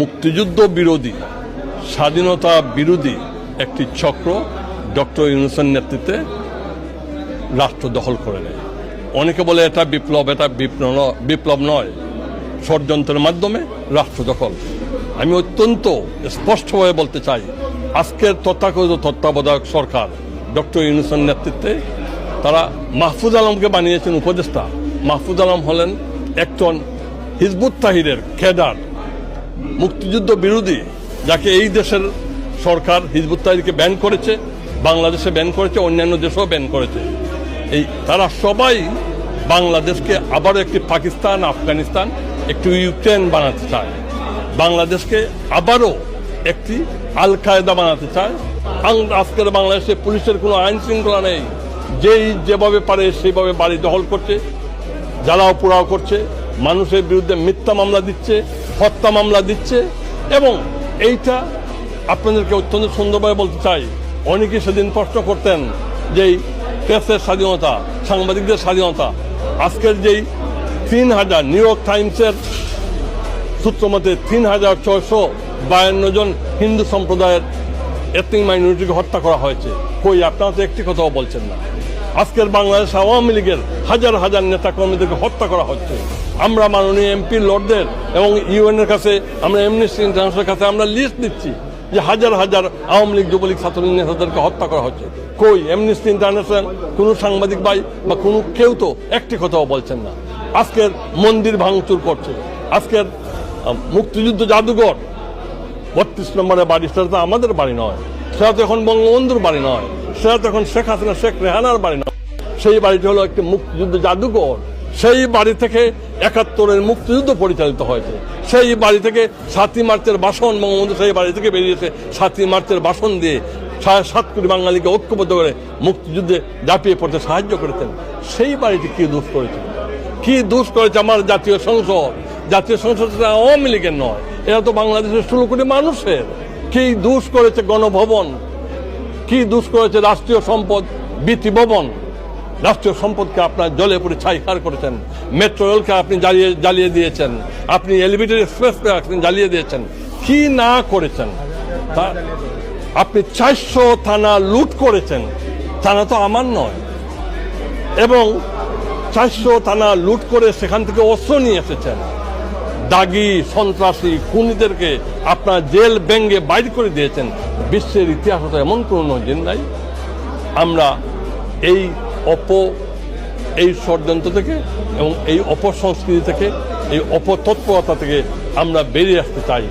মুক্তিযুদ্ধ বিরোধী, স্বাধীনতা বিরোধী একটি চক্র ডক্টর ইউনূসের নেতৃত্বে রাষ্ট্র দখল করে নেয়। অনেকে বলে এটা বিপ্লব, এটা বিপ্লব নয়, ষড়যন্ত্রের মাধ্যমে রাষ্ট্র দখল। আমি অত্যন্ত স্পষ্টভাবে বলতে চাই, আজকের তথাকথিত তত্ত্বাবধায়ক সরকার ডক্টর ইউনূসের নেতৃত্বে তারা মাহফুজ আলমকে বানিয়েছেন উপদেষ্টা। মাহফুজ আলম হলেন একজন হিজবুত তাহরিরের ক্যাডার, মুক্তিযুদ্ধ বিরোধী, যাকে এই দেশের সরকার হিজবুত তাহরিরকে ব্যান করেছে, বাংলাদেশে ব্যান করেছে, অন্যান্য দেশেও ব্যান করেছে। তারা সবাই বাংলাদেশকে আবারও একটি পাকিস্তান, আফগানিস্তান, একটি ইউক্রেন বানাতে চায়। বাংলাদেশকে আবারও একটি আল কায়দা বানাতে চায়। আজকের বাংলাদেশে পুলিশের কোনো আইন শৃঙ্খলা নেই, যেভাবে পারে সেইভাবে বাড়ি দখল করছে, জ্বালাও পোড়াও করছে, মানুষের বিরুদ্ধে মিথ্যা মামলা দিচ্ছে, হত্যা মামলা দিচ্ছে। এবং এইটা আপনাদেরকে অত্যন্ত সুন্দরভাবে বলতে চাই, অনেকে সেদিন প্রশ্ন করতেন যে প্রেসের স্বাধীনতা, সাংবাদিকদের স্বাধীনতা, আজকের যেই ৩,০০০ নিউ ইয়র্ক টাইমসের সূত্র মতে ৩,৬৫২ জন হিন্দু সম্প্রদায়ের এথনিক মাইনরিটিকে হত্যা করা হয়েছে। কই, আপনারা তো একটি কথাও বলছেন না। আজকের বাংলাদেশ আওয়ামী লীগের হাজার হাজার নেতা কর্মীদেরকে হত্যা করা হচ্ছে। আমরা মাননীয় এমপি লর্ডদের এবং ইউএনের কাছে, আমরা অ্যামনেস্টি ইন্টারন্যাশনালের কাছে আমরা লিস্ট দিচ্ছি যে হাজার হাজার আওয়ামী লীগ, যুবলীগ, ছাত্রলীগ নেতাদেরকে হত্যা করা হচ্ছে। কই, অ্যামনেস্টি ইন্টারন্যাশনাল কোনো সাংবাদিক ভাই বা কোনো কেউ তো একটি কথাও বলছেন না। আজকের মন্দির ভাঙচুর করছে, আজকের মুক্তিযুদ্ধ জাদুঘর ৩২ নম্বরের বাড়ি, সেটা তো আমাদের বাড়ি নয়, সেটা তো এখন বঙ্গবন্ধুর বাড়ি নয়, সেটা তো এখন শেখ হাসিনা, শেখ রেহানার বাড়ি নয়। সেই বাড়িটি হলো একটি মুক্তিযুদ্ধ জাদুঘর। সেই বাড়ি থেকে ৭১-এর মুক্তিযুদ্ধ পরিচালিত হয়েছে। সেই বাড়ি থেকে ৭ই মার্চের ভাষণ, বঙ্গবন্ধু সেই বাড়ি থেকে বেরিয়েছে ৭ই মার্চের ভাষণ দিয়ে ৭.৫ কোটি বাঙালিকে ঐক্যবদ্ধ করে মুক্তিযুদ্ধে ঝাঁপিয়ে পড়তে সাহায্য করেছেন। সেই বাড়িটি কি দোষ করেছে? কি দোষ করেছে আমার জাতীয় সংসদ? জাতীয় সংসদ আওয়ামী লীগের নয়, এরা তো বাংলাদেশের ১৬ কোটি মানুষের। কি দোষ করেছে গণভবন? কি দোষ করেছে রাষ্ট্রীয় সম্পদ বীথি ভবন? রাষ্ট্রীয় সম্পদকে আপনার জলে পড়ে ছাইখার করেছেন, মেট্রো রেলকে আপনি জ্বালিয়ে দিয়েছেন, আপনি এলিভেটেড এক্সপ্রেসকে আপনি জ্বালিয়ে দিয়েছেন। কি না করেছেন? আপনি ৪০০ থানা লুট করেছেন, থানা তো আমার নয়, এবং ৪০০ থানা লুট করে সেখান থেকে অস্ত্র নিয়ে এসেছেন। দাগি, সন্ত্রাসী, খুনিদেরকে আপনার জেল ভেঙে বাইর করে দিয়েছেন। বিশ্বের ইতিহাসে এমন কোনো নজির নাই। আমরা এই ষড়যন্ত্র থেকে এবং এই অপসংস্কৃতি থেকে, এই অপতৎপরতা থেকে আমরা বেরিয়ে আসতে চাই।